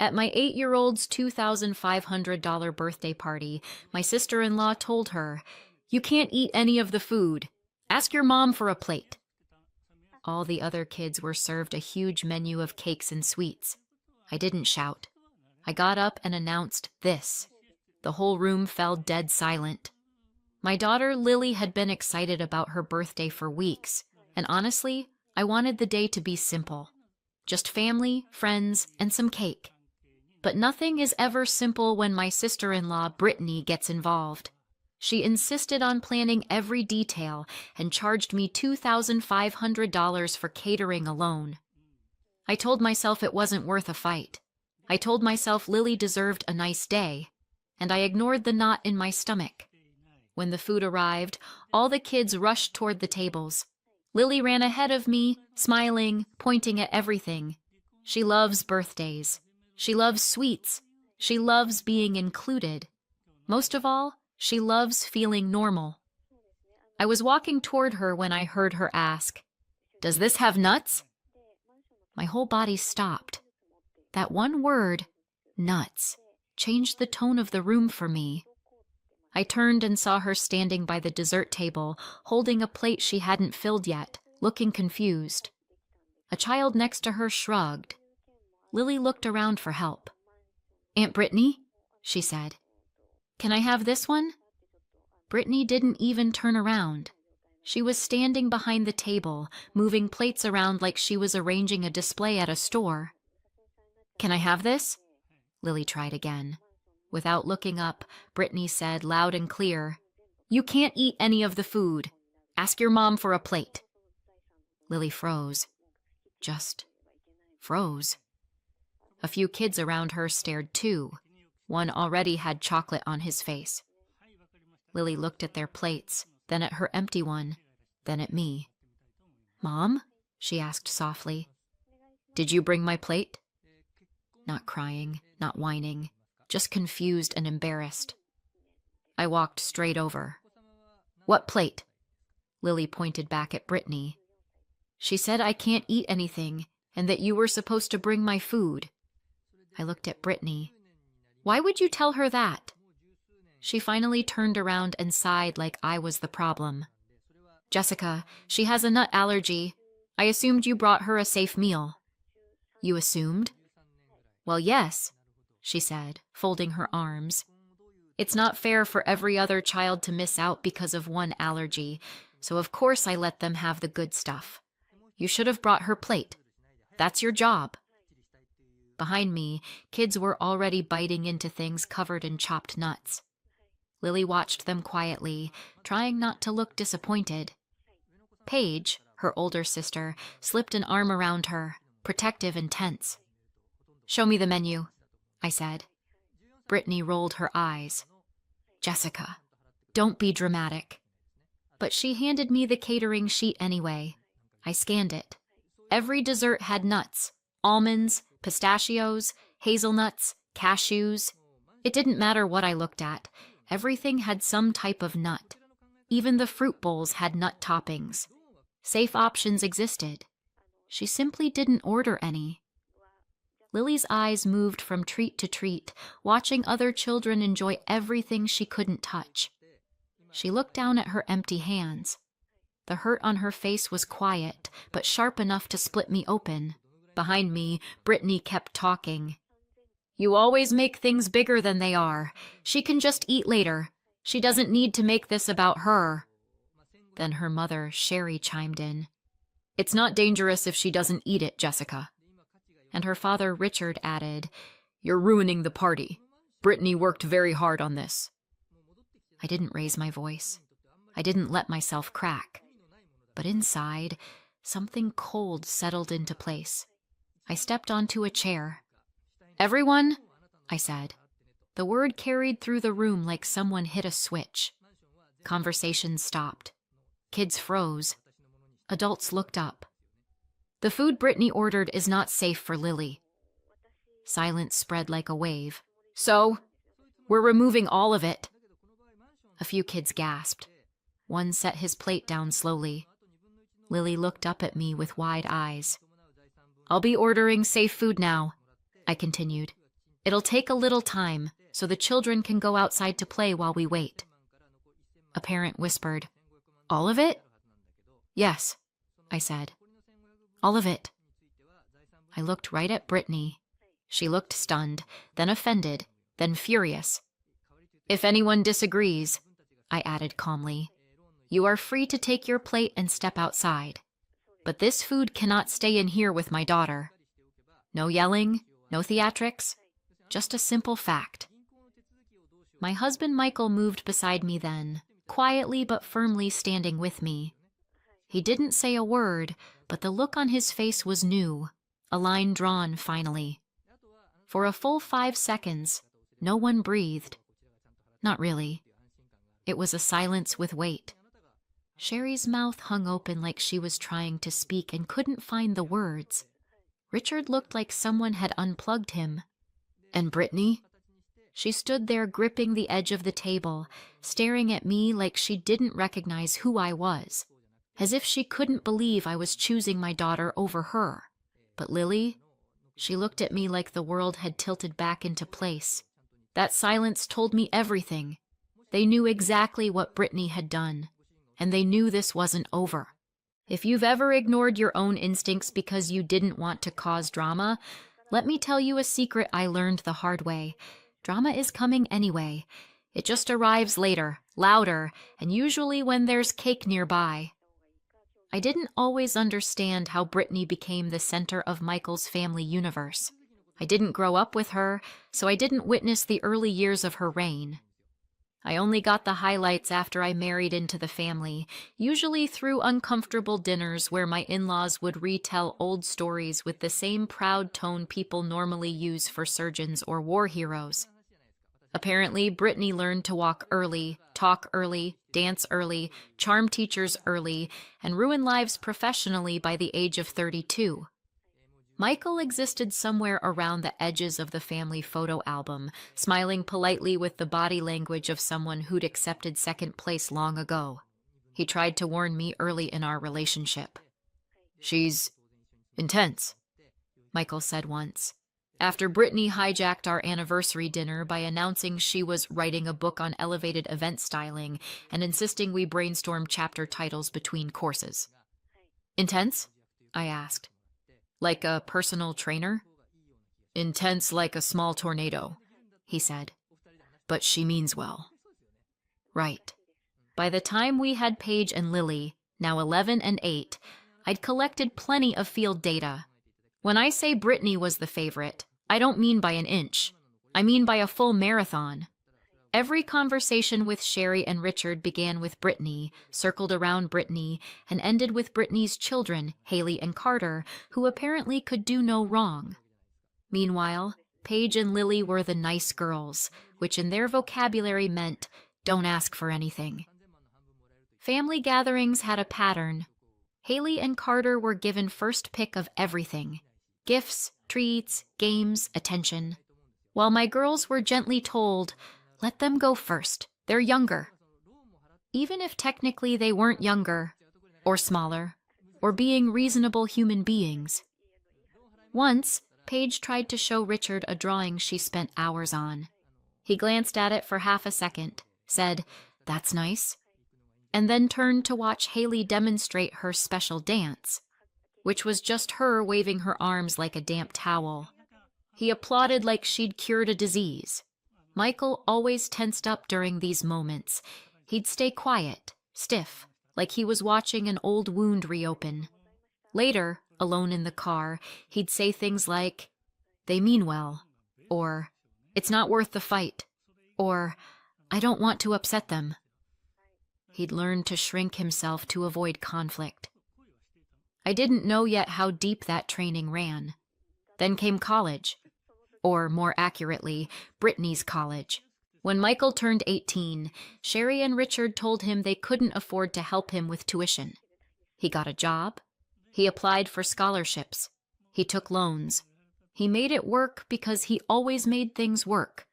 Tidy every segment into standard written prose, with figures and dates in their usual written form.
At my 8-year-old's $2,500 birthday party, my sister-in-law told her, "You can't eat any of the food. Ask your mom for a plate." All the other kids were served a huge menu of cakes and sweets. I didn't shout. I got up and announced this. The whole room fell dead silent. My daughter Lily had been excited about her birthday for weeks, and honestly, I wanted the day to be simple. Just family, friends, and some cake. But nothing is ever simple when my sister-in-law, Brittany, gets involved. She insisted on planning every detail and charged me $2,500 for catering alone. I told myself it wasn't worth a fight. I told myself Lily deserved a nice day, and I ignored the knot in my stomach. When the food arrived, all the kids rushed toward the tables. Lily ran ahead of me, smiling, pointing at everything. She loves birthdays. She loves sweets. She loves being included. Most of all, she loves feeling normal. I was walking toward her when I heard her ask, "Does this have nuts?" My whole body stopped. That one word, nuts, changed the tone of the room for me. I turned and saw her standing by the dessert table, holding a plate she hadn't filled yet, looking confused. A child next to her shrugged. Lily looked around for help. "Aunt Brittany," she said, "can I have this one?" Brittany didn't even turn around. She was standing behind the table, moving plates around like she was arranging a display at a store. "Can I have this?" Lily tried again. Without looking up, Brittany said loud and clear, "You can't eat any of the food. Ask your mom for a plate." Lily froze. Just froze. A few kids around her stared too. One already had chocolate on his face. Lily looked at their plates, then at her empty one, then at me. "Mom?" she asked softly. "Did you bring my plate?" Not crying, not whining, just confused and embarrassed. I walked straight over. "What plate?" Lily pointed back at Brittany. "She said I can't eat anything and that you were supposed to bring my food." I looked at Brittany. "Why would you tell her that?" She finally turned around and sighed like I was the problem. "Jessica, she has a nut allergy. I assumed you brought her a safe meal." "You assumed?" "Well, yes," she said, folding her arms. "It's not fair for every other child to miss out because of one allergy, so of course I let them have the good stuff. You should have brought her plate. That's your job." Behind me, kids were already biting into things covered in chopped nuts. Lily watched them quietly, trying not to look disappointed. Paige, her older sister, slipped an arm around her, protective and tense. "Show me the menu," I said. Brittany rolled her eyes. "Jessica, don't be dramatic." But she handed me the catering sheet anyway. I scanned it. Every dessert had nuts, almonds, pistachios, hazelnuts, cashews. It didn't matter what I looked at. Everything had some type of nut. Even the fruit bowls had nut toppings. Safe options existed. She simply didn't order any. Lily's eyes moved from treat to treat, watching other children enjoy everything she couldn't touch. She looked down at her empty hands. The hurt on her face was quiet, but sharp enough to split me open. Behind me, Brittany kept talking. "You always make things bigger than they are. She can just eat later. She doesn't need to make this about her." Then her mother, Sherry, chimed in. "It's not dangerous if she doesn't eat it, Jessica." And her father, Richard, added, "You're ruining the party. Brittany worked very hard on this." I didn't raise my voice. I didn't let myself crack. But inside, something cold settled into place. I stepped onto a chair. "Everyone," I said. The word carried through the room like someone hit a switch. Conversation stopped. Kids froze. Adults looked up. "The food Brittany ordered is not safe for Lily." Silence spread like a wave. "So, we're removing all of it." A few kids gasped. One set his plate down slowly. Lily looked up at me with wide eyes. "I'll be ordering safe food now," I continued. It'll take a little time, so the children can go outside to play while we wait. A parent whispered, "All of it?" "Yes," I said. "All of it." I looked right at Brittany. She looked stunned, then offended, then furious. "If anyone disagrees," I added calmly, "you are free to take your plate and step outside. But this food cannot stay in here with my daughter. No yelling, no theatrics, just a simple fact." My husband Michael moved beside me then, quietly but firmly standing with me. He didn't say a word, but the look on his face was new, a line drawn finally. For a full 5 seconds, no one breathed. Not really. It was a silence with weight. Sherry's mouth hung open like she was trying to speak and couldn't find the words. Richard looked like someone had unplugged him. And Brittany? She stood there gripping the edge of the table, staring at me like she didn't recognize who I was, as if she couldn't believe I was choosing my daughter over her. But Lily? She looked at me like the world had tilted back into place. That silence told me everything. They knew exactly what Brittany had done, and they knew this wasn't over. If you've ever ignored your own instincts because you didn't want to cause drama, let me tell you a secret I learned the hard way. Drama is coming anyway. It just arrives later, louder, and usually when there's cake nearby. I didn't always understand how Brittany became the center of Michael's family universe. I didn't grow up with her, so I didn't witness the early years of her reign. I only got the highlights after I married into the family, usually through uncomfortable dinners where my in-laws would retell old stories with the same proud tone people normally use for surgeons or war heroes. Apparently, Brittany learned to walk early, talk early, dance early, charm teachers early, and ruin lives professionally by the age of 32. Michael existed somewhere around the edges of the family photo album, smiling politely with the body language of someone who'd accepted second place long ago. He tried to warn me early in our relationship. "She's intense," Michael said once, after Brittany hijacked our anniversary dinner by announcing she was writing a book on elevated event styling and insisting we brainstorm chapter titles between courses. "Intense?" I asked. "Like a personal trainer?" "Intense like a small tornado," he said. "But she means well." Right. By the time we had Paige and Lily, now 11 and 8, I'd collected plenty of field data. When I say Brittany was the favorite, I don't mean by an inch. I mean by a full marathon. Every conversation with Sherry and Richard began with Brittany, circled around Brittany, and ended with Brittany's children, Haley and Carter, who apparently could do no wrong. Meanwhile, Paige and Lily were the nice girls, which in their vocabulary meant, don't ask for anything. Family gatherings had a pattern. Haley and Carter were given first pick of everything: gifts, treats, games, attention. While my girls were gently told, let them go first, they're younger. Even if technically they weren't younger, or smaller, or being reasonable human beings. Once, Paige tried to show Richard a drawing she spent hours on. He glanced at it for half a second, said, "That's nice," and then turned to watch Haley demonstrate her special dance, which was just her waving her arms like a damp towel. He applauded like she'd cured a disease. Michael always tensed up during these moments. He'd stay quiet, stiff, like he was watching an old wound reopen. Later, alone in the car, he'd say things like, "They mean well," or "It's not worth the fight," or "I don't want to upset them." He'd learned to shrink himself to avoid conflict. I didn't know yet how deep that training ran. Then came college. Or, more accurately, Brittany's college. When Michael turned 18, Sherry and Richard told him they couldn't afford to help him with tuition. He got a job. He applied for scholarships. He took loans. He made it work because he always made things work.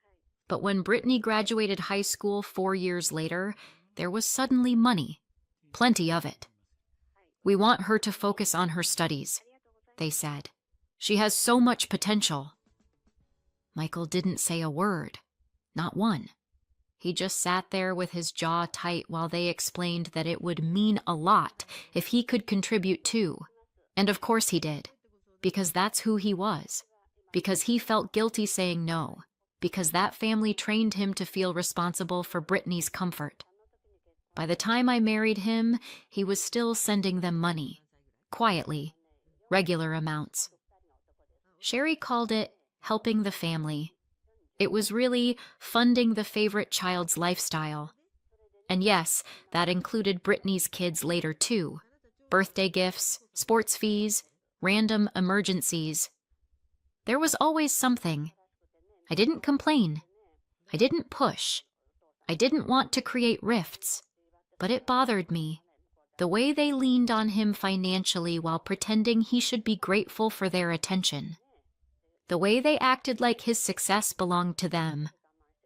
But when Brittany graduated high school 4 years later, there was suddenly money. Plenty of it. "We want her to focus on her studies," they said. "She has so much potential." Michael didn't say a word, not one. He just sat there with his jaw tight while they explained that it would mean a lot if he could contribute too. And of course he did, because that's who he was, because he felt guilty saying no, because that family trained him to feel responsible for Brittany's comfort. By the time I married him, he was still sending them money, quietly, regular amounts. Sherry called it helping the family. It was really funding the favorite child's lifestyle. And yes, that included Brittany's kids later too. Birthday gifts, sports fees, random emergencies. There was always something. I didn't complain. I didn't push. I didn't want to create rifts. But it bothered me. The way they leaned on him financially while pretending he should be grateful for their attention. The way they acted like his success belonged to them,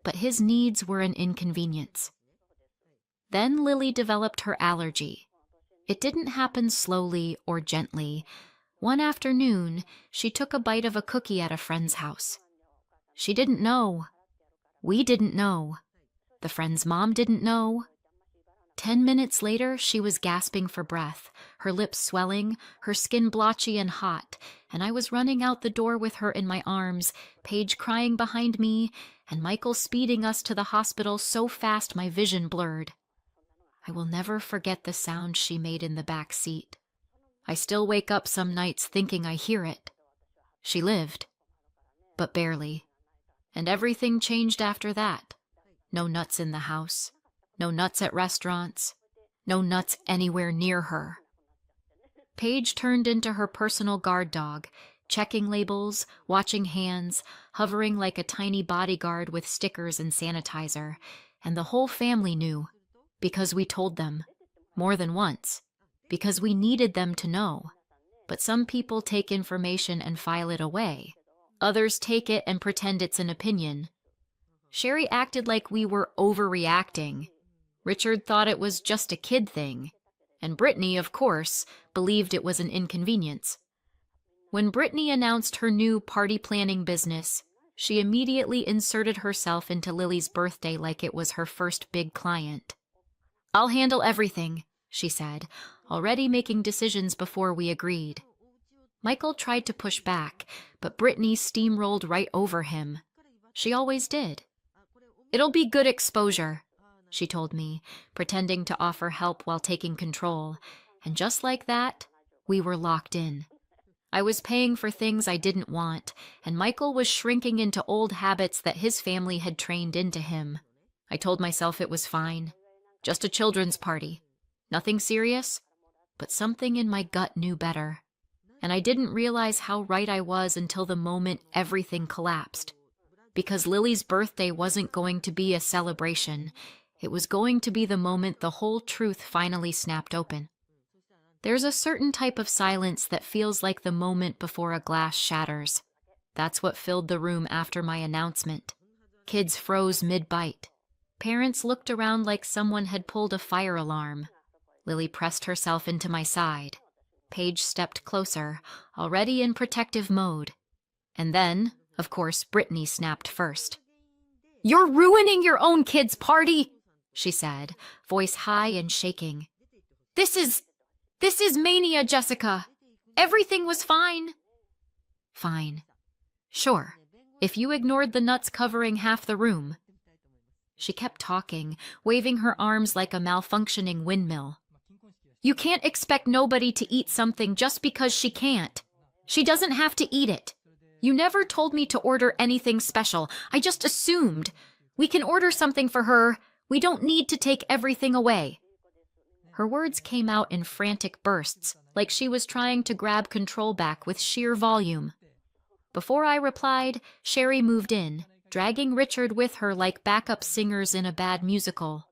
but his needs were an inconvenience. Then Lily developed her allergy. It didn't happen slowly or gently. One afternoon, she took a bite of a cookie at a friend's house. She didn't know. We didn't know. The friend's mom didn't know. 10 minutes later, she was gasping for breath, her lips swelling, her skin blotchy and hot, and I was running out the door with her in my arms, Paige crying behind me, and Michael speeding us to the hospital so fast my vision blurred. I will never forget the sound she made in the back seat. I still wake up some nights thinking I hear it. She lived, but barely. And everything changed after that. No nuts in the house. No nuts at restaurants. No nuts anywhere near her. Paige turned into her personal guard dog, checking labels, watching hands, hovering like a tiny bodyguard with stickers and sanitizer. And the whole family knew, because we told them, more than once, because we needed them to know. But some people take information and file it away. Others take it and pretend it's an opinion. Sherry acted like we were overreacting. Richard thought it was just a kid thing. And Brittany, of course, believed it was an inconvenience. When Brittany announced her new party planning business, she immediately inserted herself into Lily's birthday like it was her first big client. "I'll handle everything," she said, already making decisions before we agreed. Michael tried to push back, but Brittany steamrolled right over him. She always did. "It'll be good exposure," she told me, pretending to offer help while taking control. And just like that, we were locked in. I was paying for things I didn't want, and Michael was shrinking into old habits that his family had trained into him. I told myself it was fine. Just a children's party. Nothing serious, but something in my gut knew better. And I didn't realize how right I was until the moment everything collapsed. Because Lily's birthday wasn't going to be a celebration. It was going to be the moment the whole truth finally snapped open. There's a certain type of silence that feels like the moment before a glass shatters. That's what filled the room after my announcement. Kids froze mid-bite. Parents looked around like someone had pulled a fire alarm. Lily pressed herself into my side. Paige stepped closer, already in protective mode. And then, of course, Brittany snapped first. "You're ruining your own kid's party," she said, voice high and shaking. This is mania, Jessica. Everything was fine." "Fine. Sure, if you ignored the nuts covering half the room." She kept talking, waving her arms like a malfunctioning windmill. "You can't expect nobody to eat something just because she can't. She doesn't have to eat it. You never told me to order anything special. I just assumed. We can order something for her. We don't need to take everything away." Her words came out in frantic bursts, like she was trying to grab control back with sheer volume. Before I replied, Sherry moved in, dragging Richard with her like backup singers in a bad musical.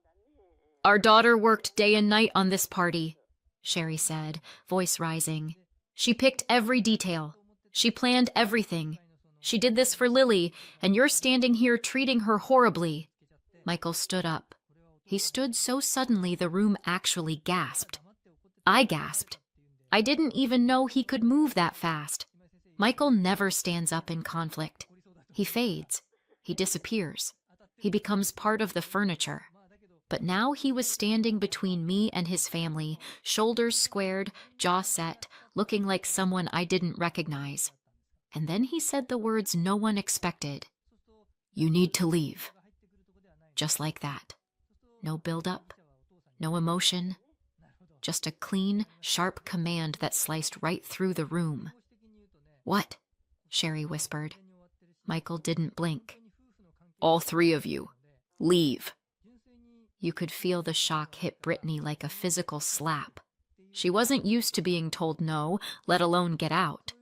"Our daughter worked day and night on this party," Sherry said, voice rising. "She picked every detail. She planned everything. She did this for Lily, and you're standing here treating her horribly." Michael stood up. He stood so suddenly the room actually gasped. I gasped. I didn't even know he could move that fast. Michael never stands up in conflict. He fades. He disappears. He becomes part of the furniture. But now he was standing between me and his family, shoulders squared, jaw set, looking like someone I didn't recognize. And then he said the words no one expected. "You need to leave." Just like that. No build-up, no emotion, just a clean, sharp command that sliced right through the room. "What?" Sherry whispered. Michael didn't blink. "All three of you, leave." You could feel the shock hit Brittany like a physical slap. She wasn't used to being told no, let alone get out.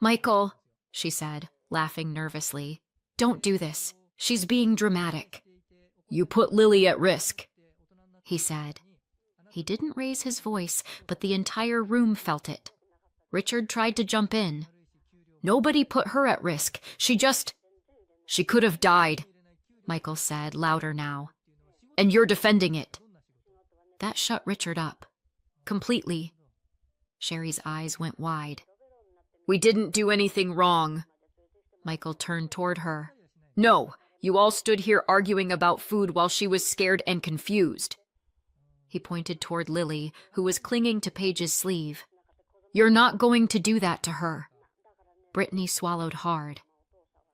"Michael," she said, laughing nervously, "don't do this. She's being dramatic." "You put Lily at risk," he said. He didn't raise his voice, but the entire room felt it. Richard tried to jump in. "Nobody put her at risk. She could have died," Michael said, louder now. "And you're defending it." That shut Richard up. Completely. Sherry's eyes went wide. "We didn't do anything wrong." Michael turned toward her. "No, you all stood here arguing about food while she was scared and confused." He pointed toward Lily, who was clinging to Paige's sleeve. "You're not going to do that to her." Brittany swallowed hard.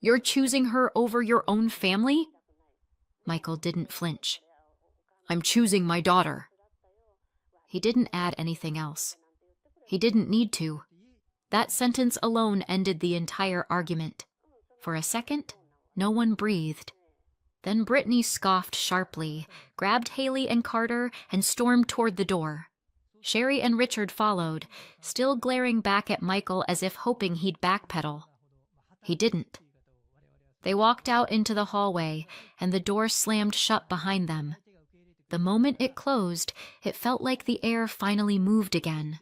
"You're choosing her over your own family?" Michael didn't flinch. "I'm choosing my daughter." He didn't add anything else. He didn't need to. That sentence alone ended the entire argument. For a second, no one breathed. Then Brittany scoffed sharply, grabbed Haley and Carter, and stormed toward the door. Sherry and Richard followed, still glaring back at Michael as if hoping he'd backpedal. He didn't. They walked out into the hallway, and the door slammed shut behind them. The moment it closed, it felt like the air finally moved again.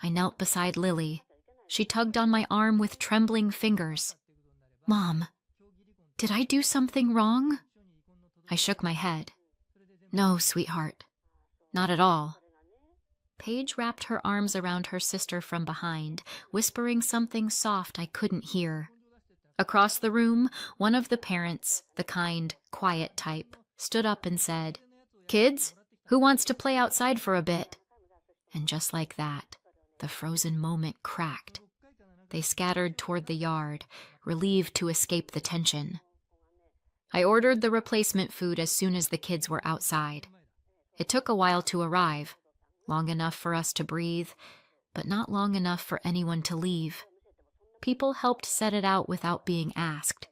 I knelt beside Lily. She tugged on my arm with trembling fingers. "Mom, did I do something wrong?" I shook my head. "No, sweetheart. Not at all." Paige wrapped her arms around her sister from behind, whispering something soft I couldn't hear. Across the room, one of the parents, the kind, quiet type, stood up and said, "Kids, who wants to play outside for a bit?" And just like that, the frozen moment cracked. They scattered toward the yard, relieved to escape the tension. I ordered the replacement food as soon as the kids were outside. It took a while to arrive, long enough for us to breathe, but not long enough for anyone to leave. People helped set it out without being asked.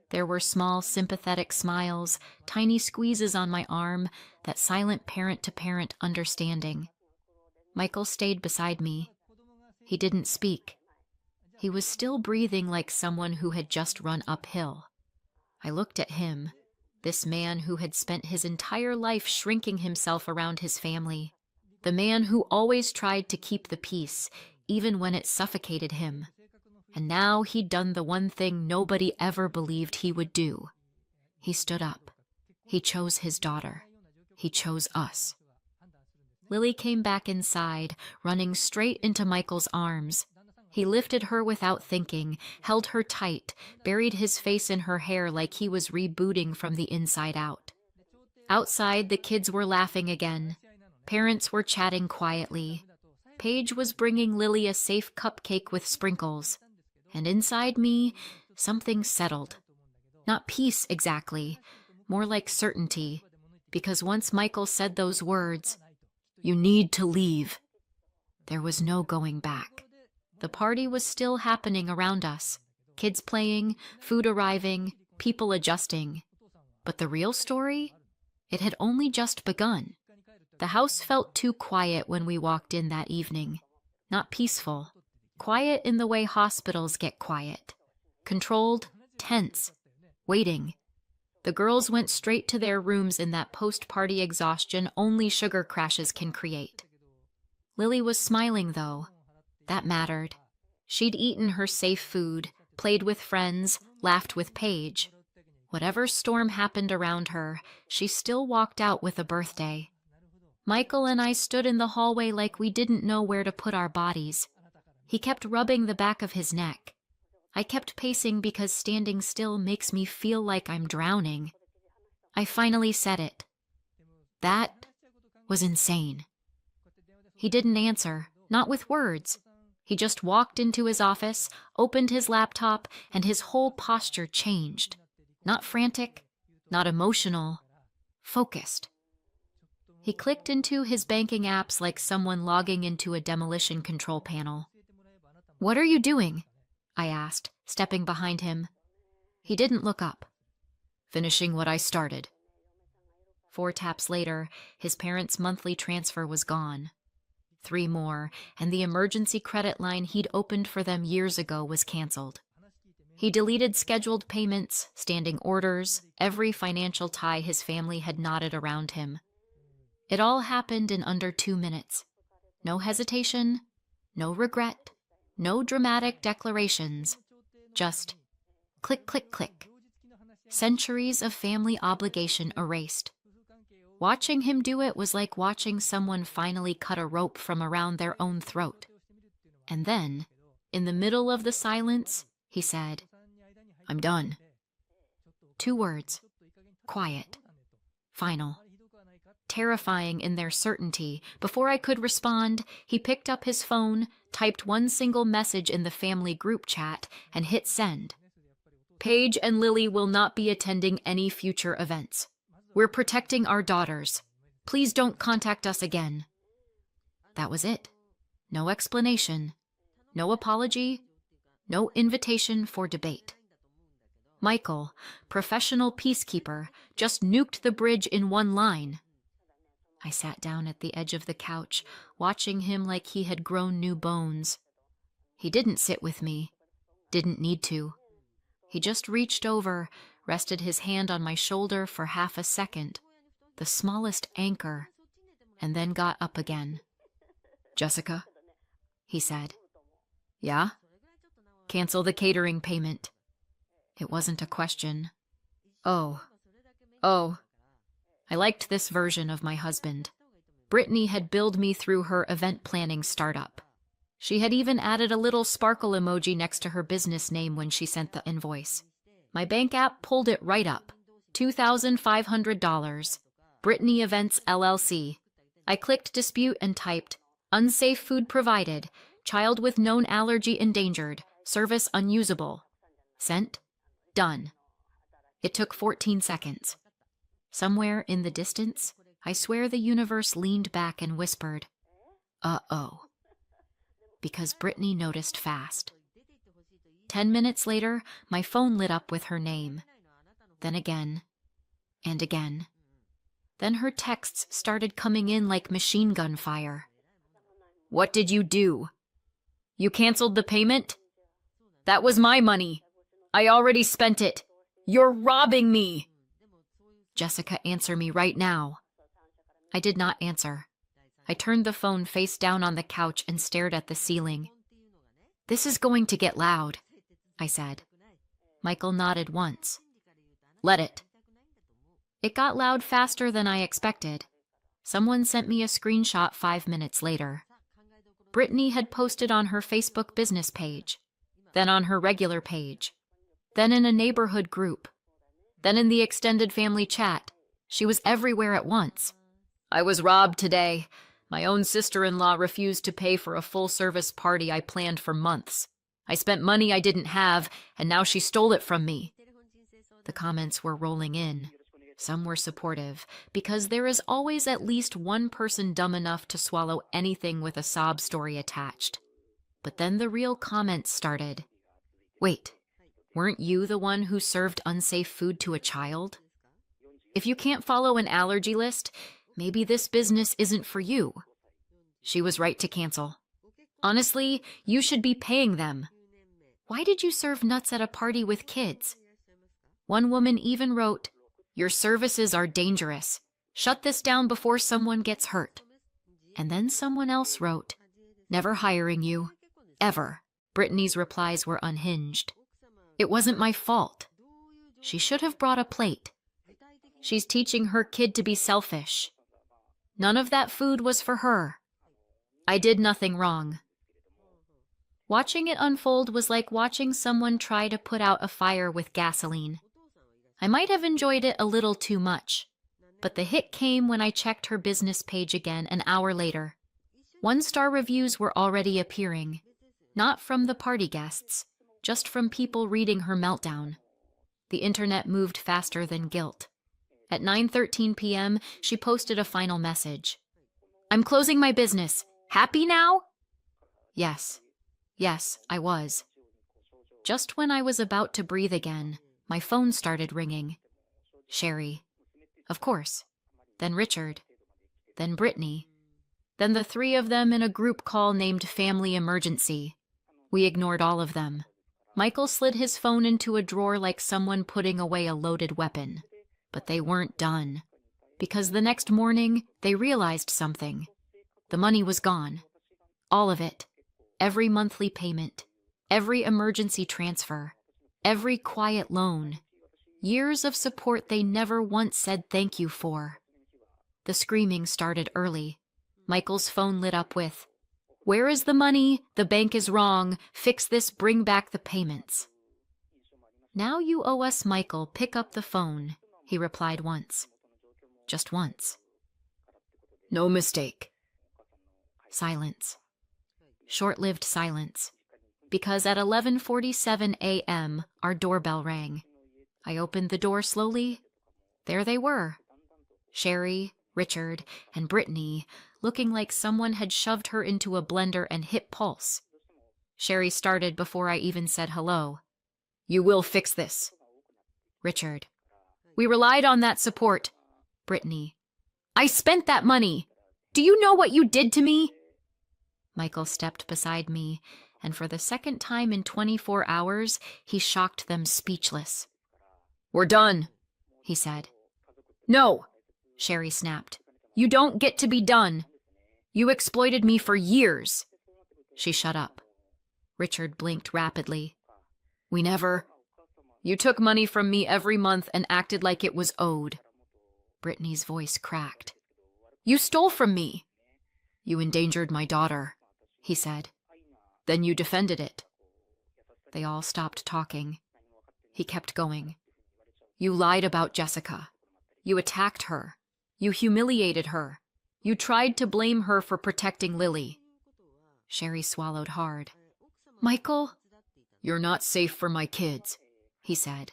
There were small, sympathetic smiles, tiny squeezes on my arm, that silent parent-to-parent understanding. Michael stayed beside me. He didn't speak. He was still breathing like someone who had just run uphill. I looked at him, this man who had spent his entire life shrinking himself around his family, the man who always tried to keep the peace, even when it suffocated him. And now he'd done the one thing nobody ever believed he would do. He stood up. He chose his daughter. He chose us. Lily came back inside, running straight into Michael's arms. He lifted her without thinking, held her tight, buried his face in her hair like he was rebooting from the inside out. Outside, the kids were laughing again. Parents were chatting quietly. Paige was bringing Lily a safe cupcake with sprinkles. And inside me, something settled. Not peace exactly, more like certainty, because once Michael said those words, "You need to leave," there was no going back. The party was still happening around us, kids playing, food arriving, people adjusting. But the real story? It had only just begun. The house felt too quiet when we walked in that evening. Not peaceful. Quiet in the way hospitals get quiet. Controlled, tense, waiting. The girls went straight to their rooms in that post-party exhaustion only sugar crashes can create. Lily was smiling, though. That mattered. She'd eaten her safe food, played with friends, laughed with Paige. Whatever storm happened around her, she still walked out with a birthday. Michael and I stood in the hallway like we didn't know where to put our bodies. He kept rubbing the back of his neck. I kept pacing because standing still makes me feel like I'm drowning. I finally said it. That was insane. He didn't answer, not with words. He just walked into his office, opened his laptop, and his whole posture changed. Not frantic, not emotional, focused. He clicked into his banking apps like someone logging into a demolition control panel. "What are you doing?" I asked, stepping behind him. He didn't look up. "Finishing what I started." 4 taps later, his parents' monthly transfer was gone. 3 more, and the emergency credit line he'd opened for them years ago was canceled. He deleted scheduled payments, standing orders, every financial tie his family had knotted around him. It all happened in under 2 minutes. No hesitation, no regret, no dramatic declarations. Just click, click, click. Centuries of family obligation erased. Watching him do it was like watching someone finally cut a rope from around their own throat. And then, in the middle of the silence, he said, "I'm done." 2 words. Quiet. Final. Terrifying in their certainty, before I could respond, he picked up his phone, typed one single message in the family group chat, and hit send. "Paige and Lily will not be attending any future events. We're protecting our daughters. Please don't contact us again." That was it. No explanation, no apology, no invitation for debate. Michael, professional peacekeeper, just nuked the bridge in one line. I sat down at the edge of the couch, watching him like he had grown new bones. He didn't sit with me, didn't need to. He just reached over, rested his hand on my shoulder for half a second, the smallest anchor, and then got up again. "Jessica," he said. "Yeah?" "Cancel the catering payment." It wasn't a question. Oh. I liked this version of my husband. Brittany had billed me through her event planning startup. She had even added a little sparkle emoji next to her business name when she sent the invoice. My bank app pulled it right up. $2,500. Brittany Events LLC. I clicked dispute and typed, "Unsafe food provided. Child with known allergy endangered. Service unusable." Sent. Done. It took 14 seconds. Somewhere in the distance, I swear the universe leaned back and whispered, "Uh-oh." Because Brittany noticed fast. 10 minutes later, my phone lit up with her name. Then again, and again. Then her texts started coming in like machine gun fire. "What did you do? You canceled the payment? That was my money. I already spent it. You're robbing me." "Jessica, answer me right now." I did not answer. I turned the phone face down on the couch and stared at the ceiling. "This is going to get loud," I said. Michael nodded once. "Let it." It got loud faster than I expected. Someone sent me a screenshot 5 minutes later. Brittany had posted on her Facebook business page, then on her regular page, then in a neighborhood group, then in the extended family chat. She was everywhere at once. "I was robbed today. My own sister-in-law refused to pay for a full-service party I planned for months. I spent money I didn't have, and now she stole it from me." The comments were rolling in. Some were supportive, because there is always at least one person dumb enough to swallow anything with a sob story attached. But then the real comments started. "Wait, weren't you the one who served unsafe food to a child? If you can't follow an allergy list, maybe this business isn't for you. She was right to cancel. Honestly, you should be paying them. Why did you serve nuts at a party with kids?" One woman even wrote, "Your services are dangerous. Shut this down before someone gets hurt." And then someone else wrote, "Never hiring you. Ever." Brittany's replies were unhinged. "It wasn't my fault. She should have brought a plate. She's teaching her kid to be selfish. None of that food was for her. I did nothing wrong." Watching it unfold was like watching someone try to put out a fire with gasoline. I might have enjoyed it a little too much, but the hit came when I checked her business page again an hour later. 1-star reviews were already appearing, not from the party guests, just from people reading her meltdown. The internet moved faster than guilt. At 9:13 p.m., she posted a final message. "I'm closing my business. Happy now?" Yes, I was. Just when I was about to breathe again, my phone started ringing. Sherry. Of course. Then Richard. Then Brittany. Then the three of them in a group call named Family Emergency. We ignored all of them. Michael slid his phone into a drawer like someone putting away a loaded weapon. But they weren't done. Because the next morning, they realized something. The money was gone. All of it. Every monthly payment. Every emergency transfer. Every quiet loan. Years of support they never once said thank you for. The screaming started early. Michael's phone lit up with, "Where is the money? The bank is wrong. Fix this, bring back the payments." "Now you owe us, Michael. Pick up the phone," he replied once. Just once. "No mistake." Silence. Short-lived silence. Because at 11:47 a.m., our doorbell rang. I opened the door slowly. There they were. Sherry, Richard, and Brittany, looking like someone had shoved her into a blender and hit pulse. Sherry started before I even said hello. "You will fix this." Richard. "We relied on that support." Brittany. "I spent that money. Do you know what you did to me?" Michael stepped beside me, and for the second time in 24 hours, he shocked them speechless. "We're done," he said. "No," Sherry snapped. "You don't get to be done. You exploited me for years." She shut up. Richard blinked rapidly. "We never. You took money from me every month and acted like it was owed." Brittany's voice cracked. "You stole from me." "You endangered my daughter," he said. "Then you defended it." They all stopped talking. He kept going. "You lied about Jessica. You attacked her. You humiliated her. You tried to blame her for protecting Lily." Sherry swallowed hard. "Michael?" "You're not safe for my kids," he said,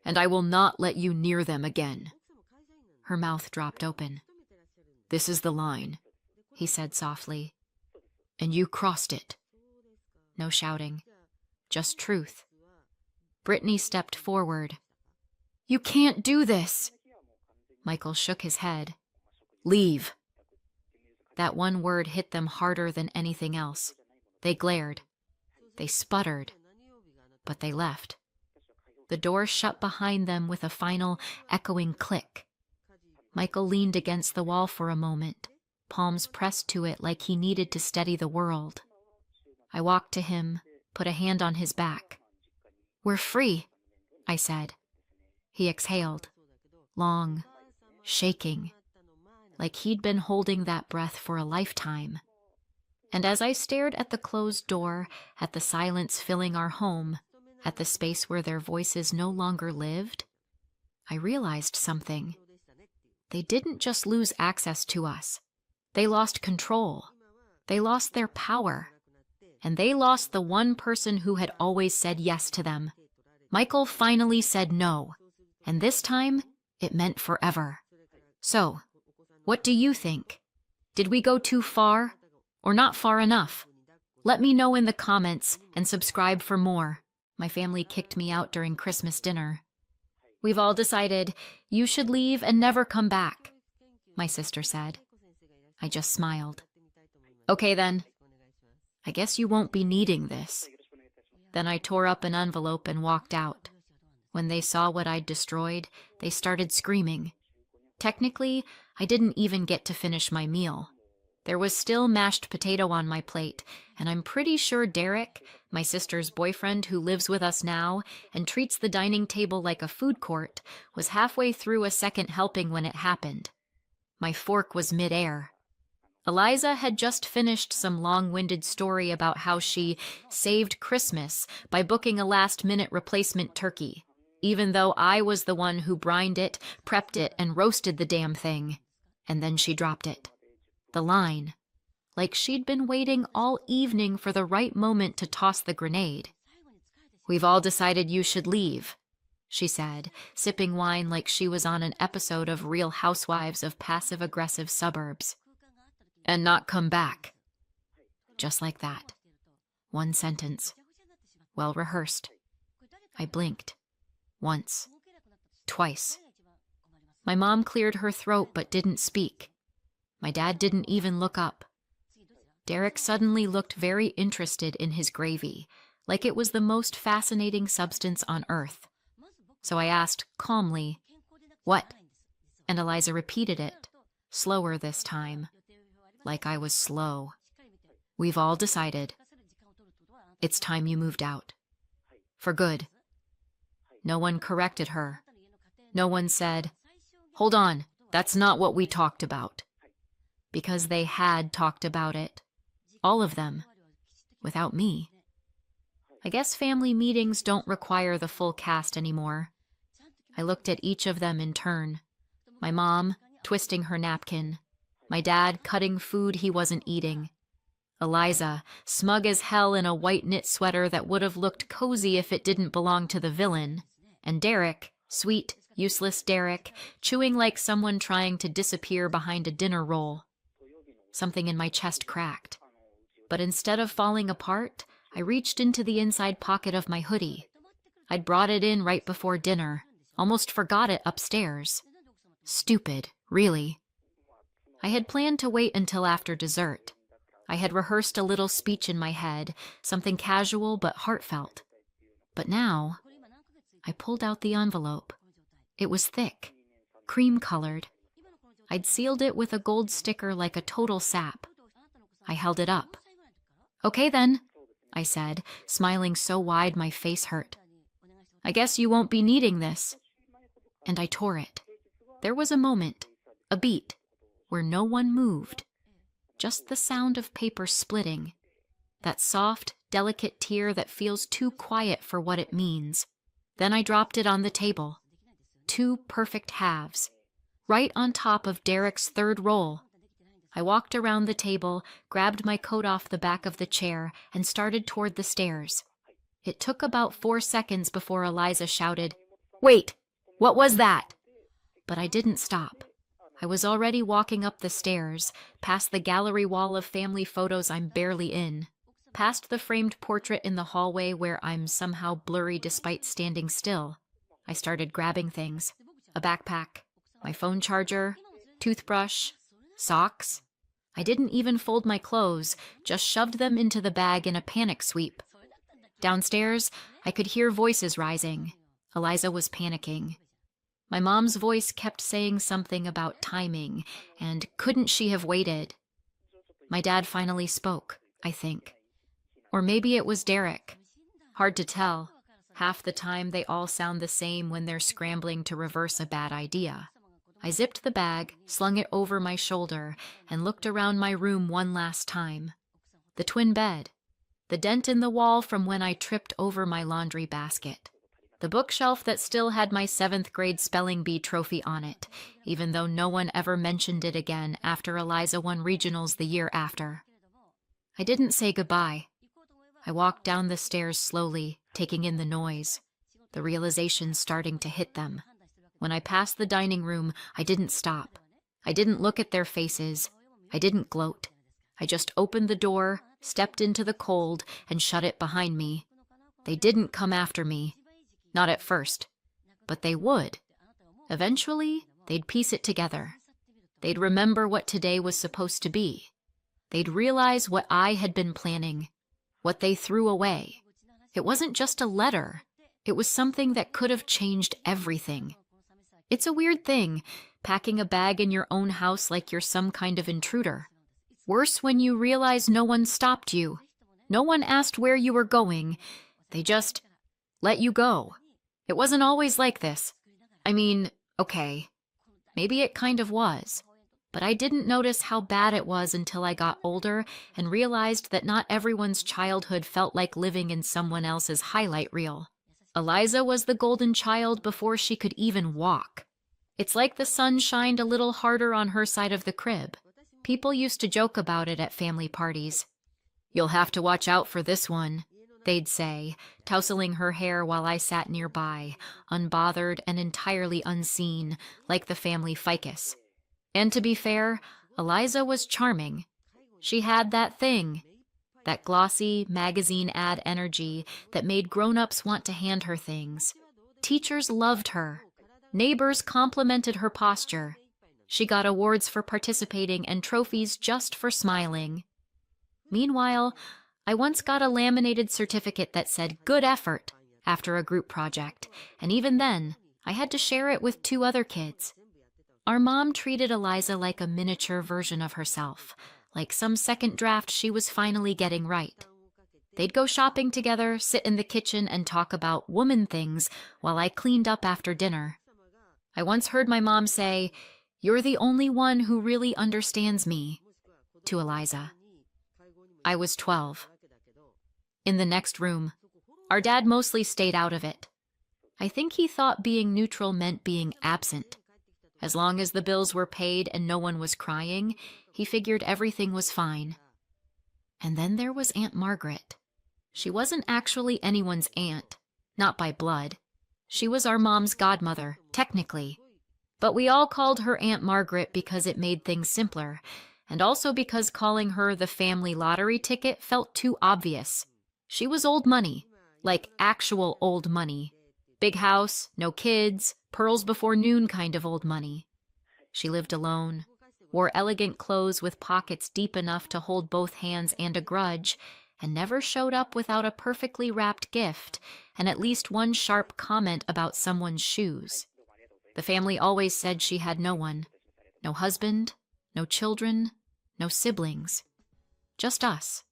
"and I will not let you near them again." Her mouth dropped open. "This is the line," he said softly. "And you crossed it." No shouting. Just truth. Brittany stepped forward. "You can't do this." Michael shook his head. "Leave." That one word hit them harder than anything else. They glared. They sputtered. But they left. The door shut behind them with a final, echoing click. Michael leaned against the wall for a moment, palms pressed to it like he needed to steady the world. I walked to him, put a hand on his back. "We're free," I said. He exhaled, long, shaking, like he'd been holding that breath for a lifetime. And as I stared at the closed door, at the silence filling our home, at the space where their voices no longer lived, I realized something. They didn't just lose access to us. They lost control. They lost their power. And they lost the one person who had always said yes to them. Michael finally said no. And this time, it meant forever. So, what do you think? Did we go too far? Or not far enough? Let me know in the comments and subscribe for more. My family kicked me out during Christmas dinner. "We've all decided you should leave and never come back," my sister said. I just smiled. "Okay then. I guess you won't be needing this." Then I tore up an envelope and walked out. When they saw what I'd destroyed, they started screaming. Technically, I didn't even get to finish my meal. There was still mashed potato on my plate, and I'm pretty sure Derek, my sister's boyfriend who lives with us now and treats the dining table like a food court, was halfway through a second helping when it happened. My fork was midair. Eliza had just finished some long-winded story about how she saved Christmas by booking a last-minute replacement turkey, even though I was the one who brined it, prepped it, and roasted the damn thing. And then she dropped it. The line. Like she'd been waiting all evening for the right moment to toss the grenade. "We've all decided you should leave," she said, sipping wine like she was on an episode of Real Housewives of Passive-Aggressive Suburbs. "And not come back." Just like that. One sentence. Well rehearsed. I blinked. Once. Twice. My mom cleared her throat but didn't speak. My dad didn't even look up. Derek suddenly looked very interested in his gravy, like it was the most fascinating substance on earth. So I asked calmly, "What?" And Eliza repeated it, slower this time, like I was slow. "We've all decided. It's time you moved out. For good." No one corrected her. No one said, "Hold on, that's not what we talked about." Because they had talked about it. All of them. Without me. I guess family meetings don't require the full cast anymore. I looked at each of them in turn. My mom, twisting her napkin. My dad, cutting food he wasn't eating. Eliza, smug as hell in a white knit sweater that would have looked cozy if it didn't belong to the villain. And Derek, sweet, useless Derek, chewing like someone trying to disappear behind a dinner roll. Something in my chest cracked. But instead of falling apart, I reached into the inside pocket of my hoodie. I'd brought it in right before dinner. Almost forgot it upstairs. Stupid, really. I had planned to wait until after dessert. I had rehearsed a little speech in my head, something casual but heartfelt. But now, I pulled out the envelope. It was thick, cream-colored. I'd sealed it with a gold sticker like a total sap. I held it up. "Okay then," I said, smiling so wide my face hurt. "I guess you won't be needing this." And I tore it. There was a moment, a beat, where no one moved. Just the sound of paper splitting. That soft, delicate tear that feels too quiet for what it means. Then I dropped it on the table. 2 perfect halves. Right on top of Derek's third roll. I walked around the table, grabbed my coat off the back of the chair, and started toward the stairs. It took about 4 seconds before Eliza shouted, "Wait! What was that?" But I didn't stop. I was already walking up the stairs, past the gallery wall of family photos I'm barely in, past the framed portrait in the hallway where I'm somehow blurry despite standing still. I started grabbing things. A backpack, my phone charger, toothbrush, socks. I didn't even fold my clothes, just shoved them into the bag in a panic sweep. Downstairs, I could hear voices rising. Eliza was panicking. My mom's voice kept saying something about timing, and couldn't she have waited? My dad finally spoke, I think. Or maybe it was Derek. Hard to tell. Half the time they all sound the same when they're scrambling to reverse a bad idea. I zipped the bag, slung it over my shoulder, and looked around my room one last time. The twin bed. The dent in the wall from when I tripped over my laundry basket. The bookshelf that still had my 7th grade spelling bee trophy on it, even though no one ever mentioned it again after Eliza won regionals the year after. I didn't say goodbye. I walked down the stairs slowly, taking in the noise, the realization starting to hit them. When I passed the dining room, I didn't stop. I didn't look at their faces. I didn't gloat. I just opened the door, stepped into the cold, and shut it behind me. They didn't come after me. Not at first. But they would. Eventually, they'd piece it together. They'd remember what today was supposed to be. They'd realize what I had been planning, what they threw away. It wasn't just a letter. It was something that could have changed everything. It's a weird thing, packing a bag in your own house like you're some kind of intruder. Worse when you realize no one stopped you. No one asked where you were going. They just let you go. It wasn't always like this. I mean, okay, maybe it kind of was. but I didn't notice how bad it was until I got older and realized that not everyone's childhood felt like living in someone else's highlight reel. Eliza was the golden child before she could even walk. It's like the sun shined a little harder on her side of the crib. People used to joke about it at family parties. "You'll have to watch out for this one," they'd say, tousling her hair while I sat nearby, unbothered and entirely unseen, like the family ficus. And to be fair, Eliza was charming. She had that thing, that glossy magazine ad energy that made grown-ups want to hand her things. Teachers loved her. Neighbors complimented her posture. She got awards for participating and trophies just for smiling. Meanwhile, I once got a laminated certificate that said "good effort" after a group project, and even then, I had to share it with 2 other kids. Our mom treated Eliza like a miniature version of herself, like some second draft she was finally getting right. They'd go shopping together, sit in the kitchen, and talk about woman things while I cleaned up after dinner. I once heard my mom say, "You're the only one who really understands me," to Eliza. I was 12. In the next room, our dad mostly stayed out of it. I think he thought being neutral meant being absent. As long as the bills were paid and no one was crying, he figured everything was fine. And then there was Aunt Margaret. She wasn't actually anyone's aunt, not by blood. She was our mom's godmother, technically. But we all called her Aunt Margaret because it made things simpler, and also because calling her the family lottery ticket felt too obvious. She was old money, like actual old money. Big house, no kids, pearls before noon kind of old money. She lived alone, wore elegant clothes with pockets deep enough to hold both hands and a grudge, and never showed up without a perfectly wrapped gift and at least one sharp comment about someone's shoes. The family always said she had no one. No husband, no children, no siblings. Just us.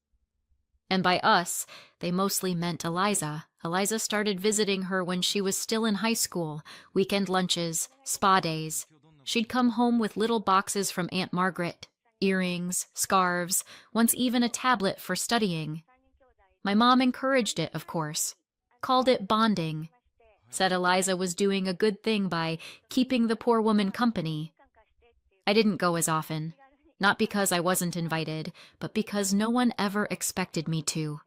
And by us, they mostly meant Eliza. Eliza started visiting her when she was still in high school, weekend lunches, spa days. She'd come home with little boxes from Aunt Margaret, earrings, scarves, once even a tablet for studying. My mom encouraged it, of course, called it bonding, said Eliza was doing a good thing by keeping the poor woman company. I didn't go as often. Not because I wasn't invited, but because no one ever expected me to.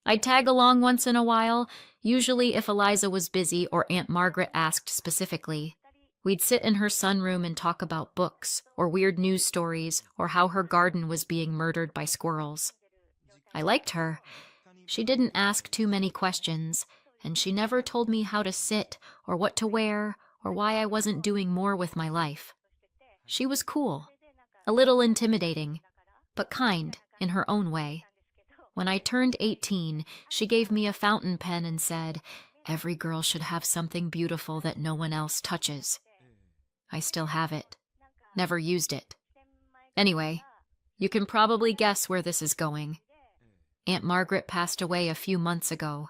I'd tag along once in a while, usually if Eliza was busy or Aunt Margaret asked specifically. We'd sit in her sunroom and talk about books, or weird news stories, or how her garden was being murdered by squirrels. I liked her. She didn't ask too many questions, and she never told me how to sit, or what to wear, or why I wasn't doing more with my life. She was cool. A little intimidating, but kind in her own way. When I turned 18, she gave me a fountain pen and said, "Every girl should have something beautiful that no one else touches." I still have it. Never used it. Anyway, you can probably guess where this is going. Aunt Margaret passed away a few months ago,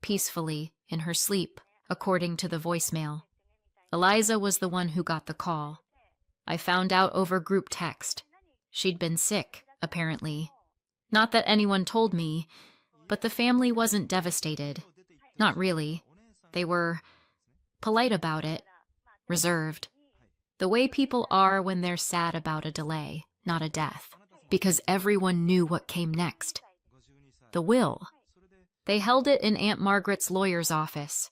peacefully, in her sleep, according to the voicemail. Eliza was the one who got the call. I found out over group text. She'd been sick, apparently. Not that anyone told me, but the family wasn't devastated. Not really. They were polite about it, reserved. The way people are when they're sad about a delay, not a death, because everyone knew what came next. The will. They held it in Aunt Margaret's lawyer's office,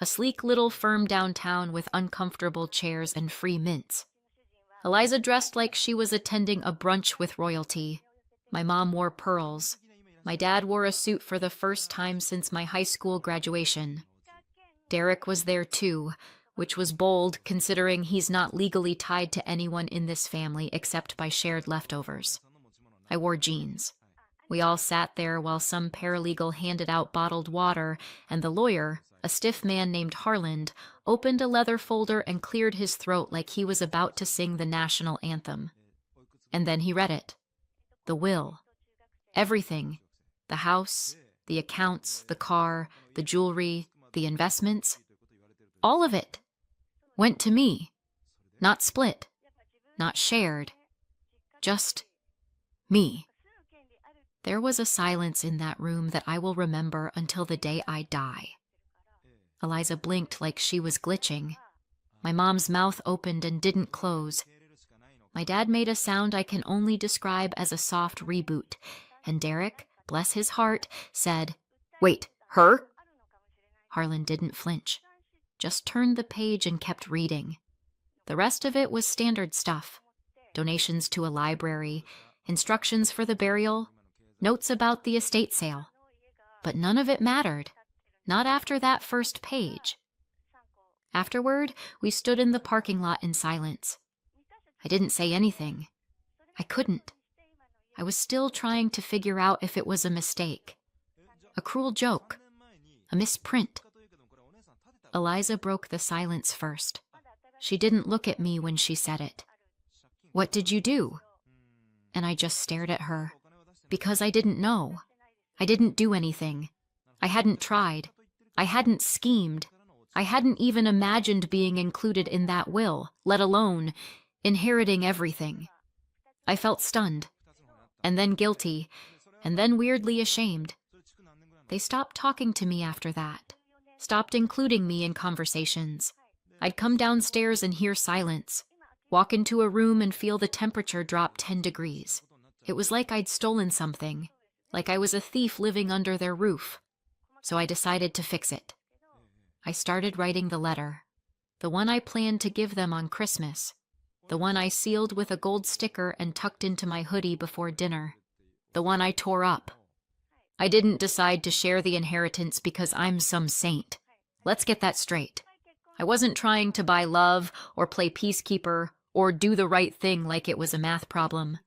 a sleek little firm downtown with uncomfortable chairs and free mints. Eliza dressed like she was attending a brunch with royalty. My mom wore pearls. My dad wore a suit for the first time since my high school graduation. Derek was there too, which was bold considering he's not legally tied to anyone in this family except by shared leftovers. I wore jeans. We all sat there while some paralegal handed out bottled water, and the lawyer, a stiff man named Harland, opened a leather folder and cleared his throat like he was about to sing the national anthem. And then he read it. The will. Everything. The house, the accounts, the car, the jewelry, the investments. All of it went to me, not split. not shared, just me. There was a silence in that room that I will remember until the day I die. Eliza blinked like she was glitching. My mom's mouth opened and didn't close. My dad made a sound I can only describe as a soft reboot, and Derek, bless his heart, said, "Wait, her?" Harlan didn't flinch, just turned the page and kept reading. The rest of it was standard stuff. Donations to a library, instructions for the burial, notes about the estate sale. But none of it mattered, not after that first page. Afterward, we stood in the parking lot in silence. I didn't say anything. I couldn't. I was still trying to figure out if it was a mistake, a cruel joke, a misprint. Eliza broke the silence first. She didn't look at me when she said it. "What did you do?" And I just stared at her, because I didn't know. I didn't do anything. I hadn't tried. I hadn't schemed. I hadn't even imagined being included in that will, let alone inheriting everything. I felt stunned, and then guilty, and then weirdly ashamed. They stopped talking to me after that, stopped including me in conversations. I'd come downstairs and hear silence, walk into a room and feel the temperature drop 10 degrees. It was like I'd stolen something, like I was a thief living under their roof. So I decided to fix it. I started writing the letter, the one I planned to give them on Christmas, the one I sealed with a gold sticker and tucked into my hoodie before dinner, the one I tore up. I didn't decide to share the inheritance because I'm some saint. Let's get that straight. I wasn't trying to buy love or play peacekeeper or do the right thing like it was a math problem.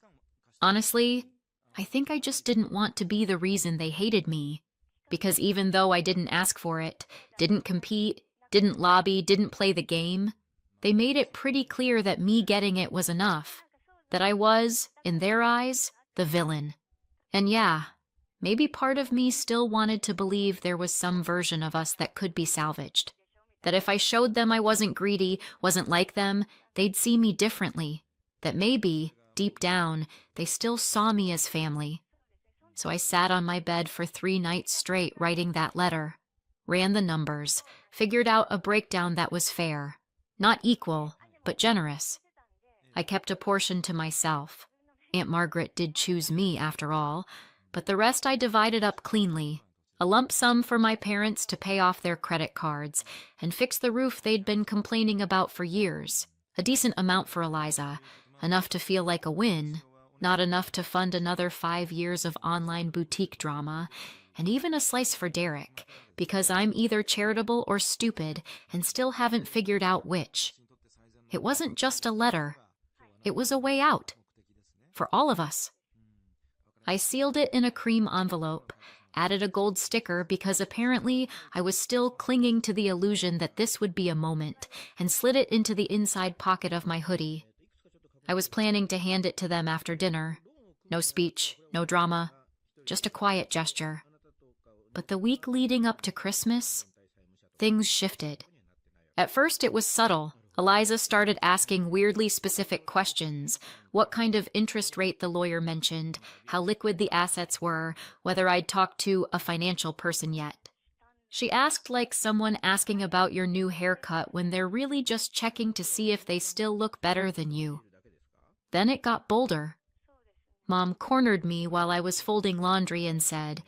Honestly, I think I just didn't want to be the reason they hated me. Because even though I didn't ask for it, didn't compete, didn't lobby, didn't play the game, they made it pretty clear that me getting it was enough. That I was, in their eyes, the villain. And yeah, maybe part of me still wanted to believe there was some version of us that could be salvaged. That if I showed them I wasn't greedy, wasn't like them, they'd see me differently. That maybe, deep down, they still saw me as family. So I sat on my bed for 3 nights straight writing that letter, ran the numbers, figured out a breakdown that was fair, not equal, but generous. I kept a portion to myself. Aunt Margaret did choose me after all, but the rest I divided up cleanly, a lump sum for my parents to pay off their credit cards and fix the roof they'd been complaining about for years, a decent amount for Eliza, enough to feel like a win, not enough to fund another 5 years of online boutique drama, and even a slice for Derek, because I'm either charitable or stupid and still haven't figured out which. It wasn't just a letter. It was a way out. For all of us. I sealed it in a cream envelope, added a gold sticker because apparently I was still clinging to the illusion that this would be a moment, and slid it into the inside pocket of my hoodie. I was planning to hand it to them after dinner. No speech, no drama, just a quiet gesture. But the week leading up to Christmas, things shifted. At first it was subtle. Eliza started asking weirdly specific questions. What kind of interest rate the lawyer mentioned, how liquid the assets were, whether I'd talked to a financial person yet. She asked like someone asking about your new haircut when they're really just checking to see if they still look better than you. Then it got bolder. Mom cornered me while I was folding laundry and said,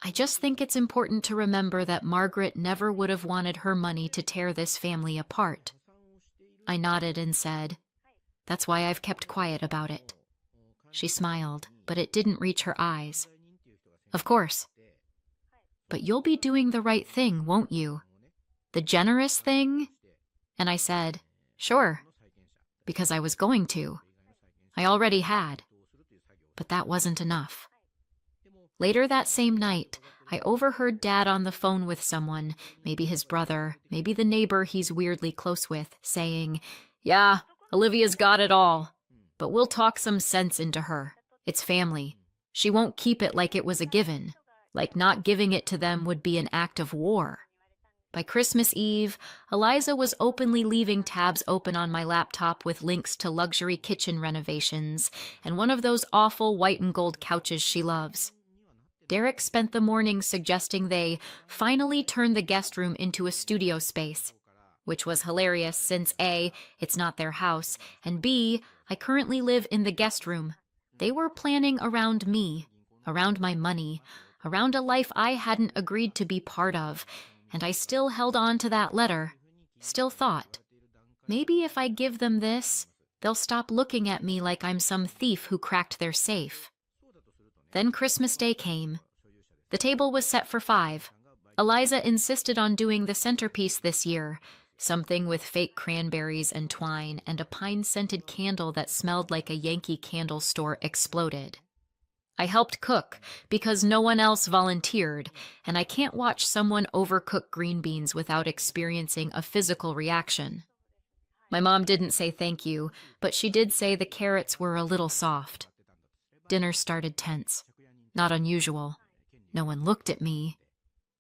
"I just think it's important to remember that Margaret never would have wanted her money to tear this family apart." I nodded and said, "That's why I've kept quiet about it." She smiled, but it didn't reach her eyes. "Of course. But you'll be doing the right thing, won't you? The generous thing?" And I said, "Sure," because I was going to. I already had. But that wasn't enough. Later that same night, I overheard Dad on the phone with someone, maybe his brother, maybe the neighbor he's weirdly close with, saying, "Yeah, Olivia's got it all, but we'll talk some sense into her. It's family. She won't keep it like it was a given, like not giving it to them would be an act of war." By Christmas Eve, Eliza was openly leaving tabs open on my laptop with links to luxury kitchen renovations and one of those awful white and gold couches she loves. Derek spent the morning suggesting they finally turn the guest room into a studio space, which was hilarious since A, it's not their house, and B, I currently live in the guest room. They were planning around me, around my money, around a life I hadn't agreed to be part of, and I still held on to that letter, still thought, maybe if I give them this, they'll stop looking at me like I'm some thief who cracked their safe. Then Christmas Day came. The table was set for 5. Eliza insisted on doing the centerpiece this year, something with fake cranberries and twine and a pine-scented candle that smelled like a Yankee Candle store exploded. I helped cook because no one else volunteered, and I can't watch someone overcook green beans without experiencing a physical reaction. My mom didn't say thank you, but she did say the carrots were a little soft. Dinner started tense. Not unusual. No one looked at me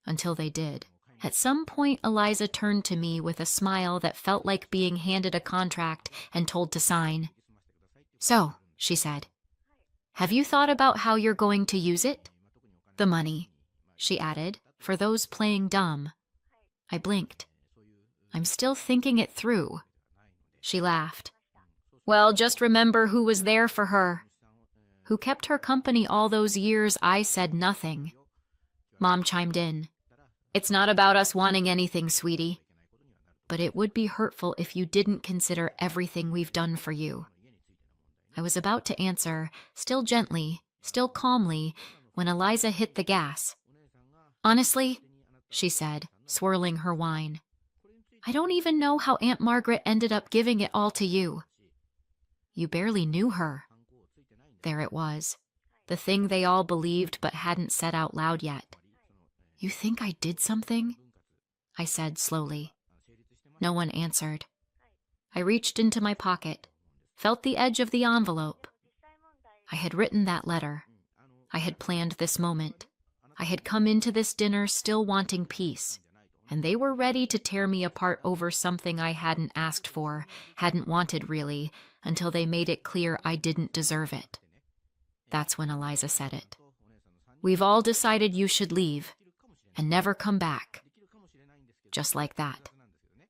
until they did. At some point, Eliza turned to me with a smile that felt like being handed a contract and told to sign. "So," she said, "have you thought about how you're going to use it?" "The money," she added, "for those playing dumb." I blinked. "I'm still thinking it through." She laughed. "Well, just remember who was there for her. Who kept her company all those years I said nothing." Mom chimed in. "It's not about us wanting anything, sweetie. But it would be hurtful if you didn't consider everything we've done for you." I was about to answer, still gently, still calmly, when Eliza hit the gas. "Honestly," she said, swirling her wine, "I don't even know how Aunt Margaret ended up giving it all to you." "You barely knew her." There it was, the thing they all believed but hadn't said out loud yet. "You think I did something?" I said slowly. No one answered. I reached into my pocket, felt the edge of the envelope. I had written that letter. I had planned this moment. I had come into this dinner still wanting peace, and they were ready to tear me apart over something I hadn't asked for, hadn't wanted really, until they made it clear I didn't deserve it. That's when Eliza said it. "We've all decided you should leave and never come back." Just like that.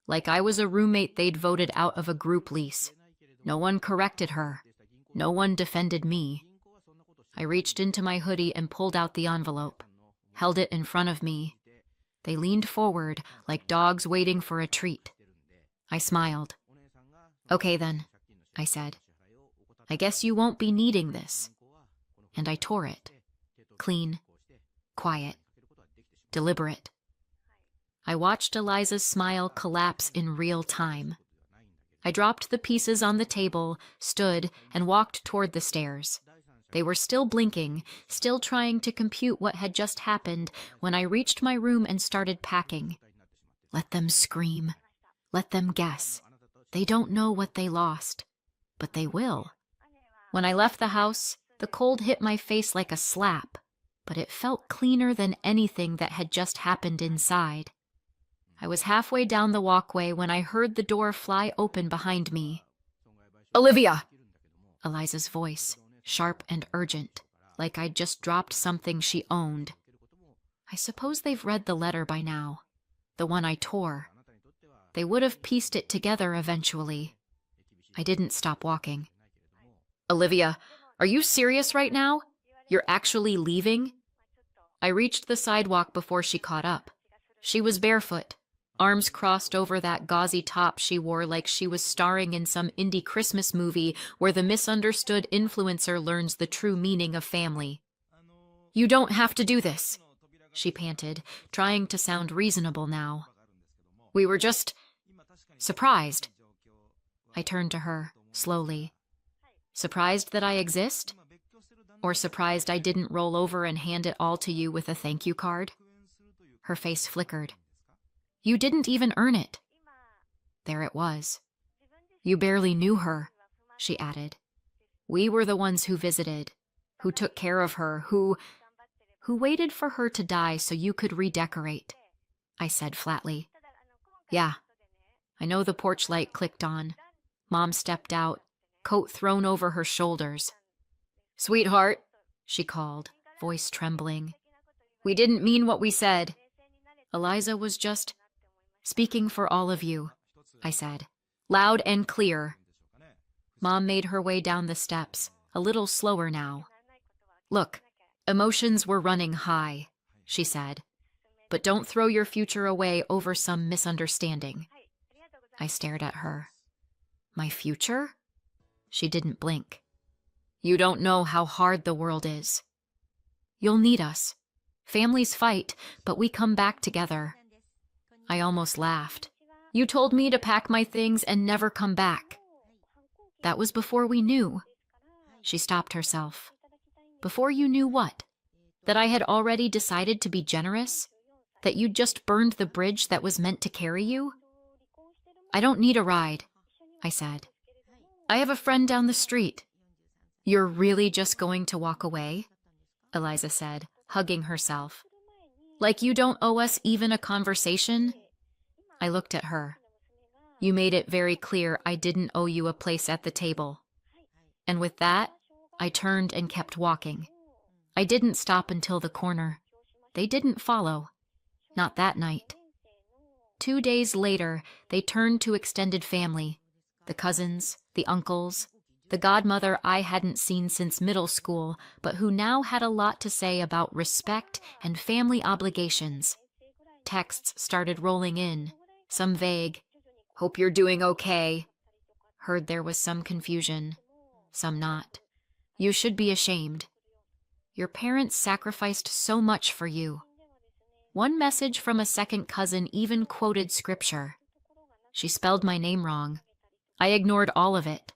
Like I was a roommate they'd voted out of a group lease. No one corrected her. No one defended me. I reached into my hoodie and pulled out the envelope, held it in front of me. They leaned forward like dogs waiting for a treat. I smiled. "Okay then," I said. "I guess you won't be needing this." And I tore it. Clean, quiet, deliberate. I watched Eliza's smile collapse in real time. I dropped the pieces on the table, stood, and walked toward the stairs. They were still blinking, still trying to compute what had just happened when I reached my room and started packing. Let them scream. Let them guess. They don't know what they lost, but they will. When I left the house, the cold hit my face like a slap, but it felt cleaner than anything that had just happened inside. I was halfway down the walkway when I heard the door fly open behind me. "Olivia!" Eliza's voice, sharp and urgent, like I'd just dropped something she owned. I suppose they've read the letter by now, the one I tore. They would have pieced it together eventually. I didn't stop walking. "Olivia, are you serious right now? You're actually leaving?" I reached the sidewalk before she caught up. She was barefoot, arms crossed over that gauzy top she wore like she was starring in some indie Christmas movie where the misunderstood influencer learns the true meaning of family. "You don't have to do this," she panted, trying to sound reasonable now. "We were just surprised." I turned to her, slowly. "Surprised that I exist? Or surprised I didn't roll over and hand it all to you with a thank you card?" Her face flickered. "You didn't even earn it." There it was. "You barely knew her," she added. "We were the ones who visited, who took care of her, who waited for her to die so you could redecorate," I said flatly. Yeah, I know. The porch light clicked on. Mom stepped out, coat thrown over her shoulders. Sweetheart, she called, voice trembling. We didn't mean what we said. Eliza was just speaking for all of you, I said, loud and clear. Mom made her way down the steps, a little slower now. Look, emotions were running high, she said, but don't throw your future away over some misunderstanding. I stared at her. My future? She didn't blink. You don't know how hard the world is. You'll need us. Families fight, but we come back together. I almost laughed. You told me to pack my things and never come back. That was before we knew. She stopped herself. Before you knew what? That I had already decided to be generous? That you'd just burned the bridge that was meant to carry you? I don't need a ride, I said. I have a friend down the street. You're really just going to walk away? Eliza said, hugging herself. Like you don't owe us even a conversation? I looked at her. You made it very clear I didn't owe you a place at the table. And with that, I turned and kept walking. I didn't stop until the corner. They didn't follow. Not that night. 2 days later, they turned to extended family. The cousins, the uncles, the godmother I hadn't seen since middle school, but who now had a lot to say about respect and family obligations. Texts started rolling in, some vague. Hope you're doing okay. Heard there was some confusion, some not. You should be ashamed. Your parents sacrificed so much for you. One message from a second cousin even quoted scripture. She spelled my name wrong. I ignored all of it.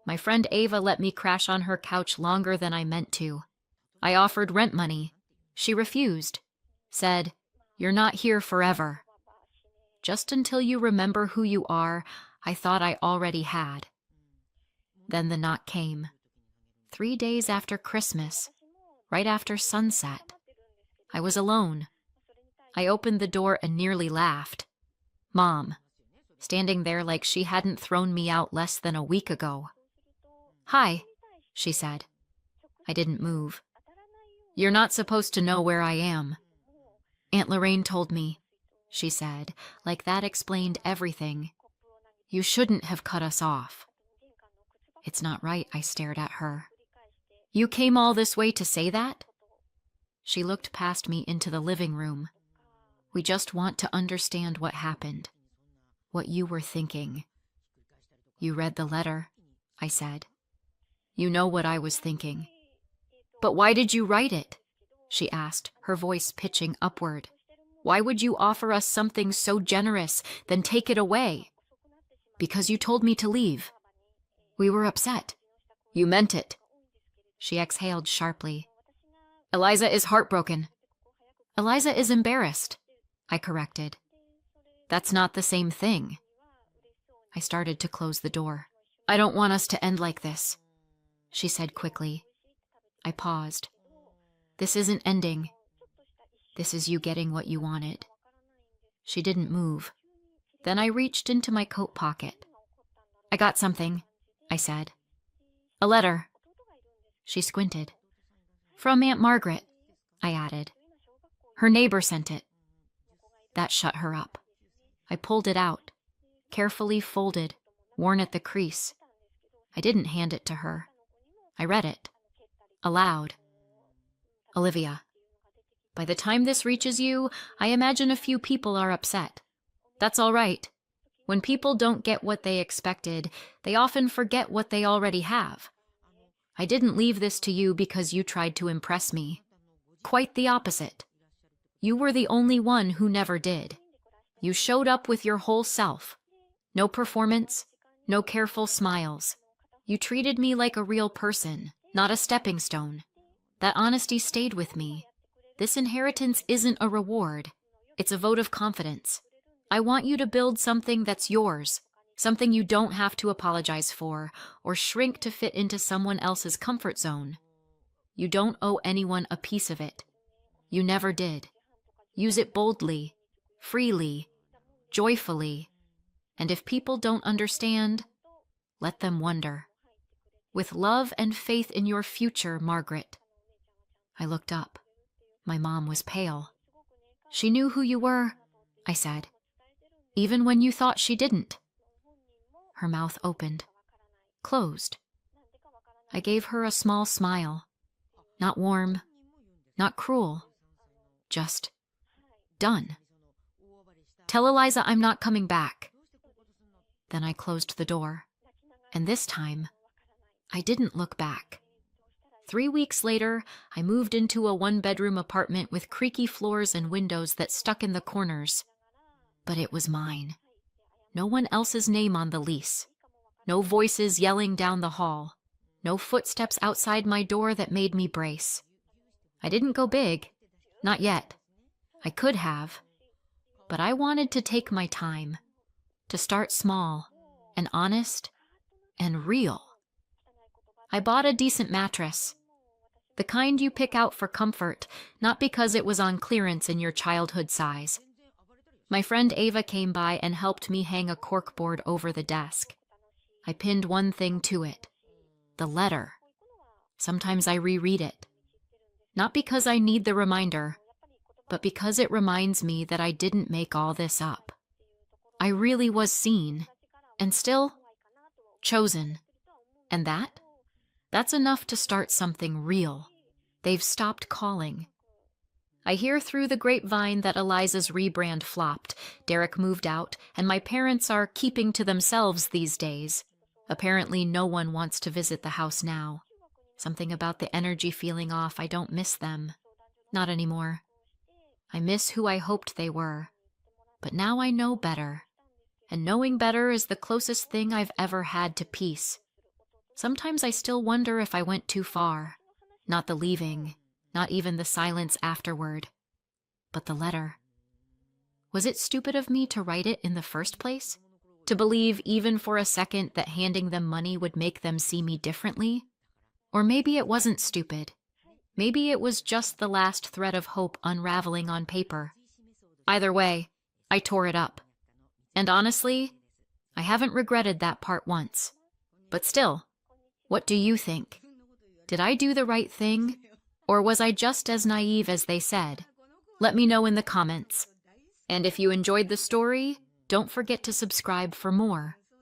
My friend Ava let me crash on her couch longer than I meant to. I offered rent money. She refused. Said, "You're not here forever." Just until you remember who you are, I thought I already had. Then the knock came. 3 days after Christmas, right after sunset. I was alone. I opened the door and nearly laughed. Mom, standing there like she hadn't thrown me out less than a week ago. Hi, she said. I didn't move. You're not supposed to know where I am. Aunt Lorraine told me, she said, like that explained everything. You shouldn't have cut us off. It's not right, I stared at her. You came all this way to say that? She looked past me into the living room. We just want to understand what happened. What you were thinking. You read the letter, I said. You know what I was thinking. But why did you write it? She asked, her voice pitching upward. Why would you offer us something so generous, then take it away? Because you told me to leave. We were upset. You meant it. She exhaled sharply. Eliza is heartbroken. Eliza is embarrassed, I corrected. That's not the same thing. I started to close the door. I don't want us to end like this, she said quickly. I paused. This isn't ending. This is you getting what you wanted. She didn't move. Then I reached into my coat pocket. I got something, I said. A letter. She squinted. From Aunt Margaret, I added. Her neighbor sent it. That shut her up. I pulled it out, carefully folded, worn at the crease. I didn't hand it to her. I read it, aloud. Olivia, by the time this reaches you, I imagine a few people are upset. That's all right. When people don't get what they expected, they often forget what they already have. I didn't leave this to you because you tried to impress me. Quite the opposite. You were the only one who never did. You showed up with your whole self. No performance, no careful smiles. You treated me like a real person, not a stepping stone. That honesty stayed with me. This inheritance isn't a reward. It's a vote of confidence. I want you to build something that's yours, something you don't have to apologize for or shrink to fit into someone else's comfort zone. You don't owe anyone a piece of it. You never did. Use it boldly, freely, joyfully. And if people don't understand, let them wonder. With love and faith in your future, Margaret. I looked up. My mom was pale. She knew who you were, I said, even when you thought she didn't. Her mouth opened, closed. I gave her a small smile. Not warm, not cruel, just done. Tell Eliza I'm not coming back. Then I closed the door, and this time, I didn't look back. 3 weeks later, I moved into a one-bedroom apartment with creaky floors and windows that stuck in the corners. But it was mine. No one else's name on the lease. No voices yelling down the hall. No footsteps outside my door that made me brace. I didn't go big. Not yet. I could have. But I wanted to take my time. To start small and honest and real. I bought a decent mattress. The kind you pick out for comfort, not because it was on clearance in your childhood size. My friend Ava came by and helped me hang a corkboard over the desk. I pinned one thing to it. The letter. Sometimes I reread it. Not because I need the reminder, but because it reminds me that I didn't make all this up. I really was seen, and still chosen. And that's enough to start something real. They've stopped calling. I hear through the grapevine that Eliza's rebrand flopped, Derek moved out, and my parents are keeping to themselves these days. Apparently no one wants to visit the house now. Something about the energy feeling off. I don't miss them. Not anymore. I miss who I hoped they were. But now I know better. And knowing better is the closest thing I've ever had to peace. Sometimes I still wonder if I went too far. Not the leaving, not even the silence afterward. But the letter. Was it stupid of me to write it in the first place? To believe even for a second that handing them money would make them see me differently? Or maybe it wasn't stupid. Maybe it was just the last thread of hope unraveling on paper. Either way, I tore it up. And honestly, I haven't regretted that part once. But still, what do you think? Did I do the right thing? Or was I just as naive as they said? Let me know in the comments. And if you enjoyed the story, don't forget to subscribe for more.